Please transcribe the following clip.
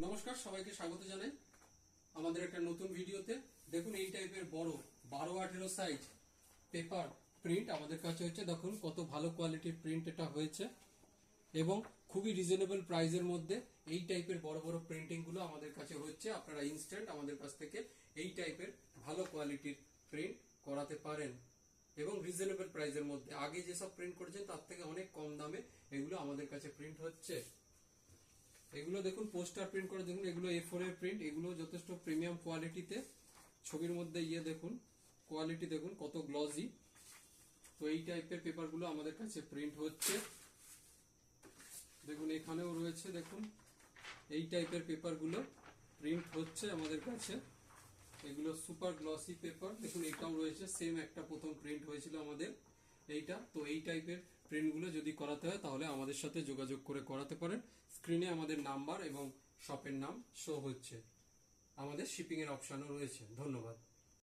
নমস্কার, সবাইকে স্বাগত জানাই আমাদের একটা নতুন ভিডিওতে। দেখুন এই টাইপের বড় 12-18 সাইজ পেপার প্রিন্ট আমাদের কাছে হচ্ছে। দেখুন কত ভালো কোয়ালিটির প্রিন্ট এটা হয়েছে এবং খুবই রিজনেবল প্রাইসের মধ্যে এই টাইপের বড় বড় প্রিন্টিং গুলো আমাদের কাছে হচ্ছে। আপনারা ইনস্ট্যান্ট আমাদের কাছ থেকে এই টাইপের ভালো কোয়ালিটির প্রিন্ট করাতে পারেন এবং রিজনেবল প্রাইসের মধ্যে। আগে যেসব প্রিন্ট করেছেন তার থেকে অনেক কম দামে এগুলো আমাদের কাছে প্রিন্ট হচ্ছে। এগুলো দেখুন পোস্টার প্রিন্ট করে, দেখুন এগুলো A4 এর প্রিন্ট, এগুলো যথেষ্ট প্রিমিয়াম কোয়ালিটিতে। ছবির মধ্যে দেখুন কোয়ালিটি দেখুন কত গ্লসি। তো এই টাইপের পেপারগুলো আমাদের কাছে প্রিন্ট হচ্ছে। দেখুন এখানেও রয়েছে, দেখুন এই টাইপের পেপারগুলো প্রিন্ট হচ্ছে আমাদের কাছে। এগুলো সুপার গ্লসি পেপার। দেখুন এটাও রয়েছে, সেম একটা প্রথম প্রিন্ট হয়েছিল আমাদের এইটা। তো এই টাইপের প্রিন্টগুলো যদি করাতে হয় তাহলে আমাদের সাথে যোগাযোগ করে করাতে পারেন। স্ক্রিনে আমাদের নাম্বার এবং শপের নাম শো হচ্ছে। আমাদের শিপিং এর অপশনও রয়েছে। ধন্যবাদ।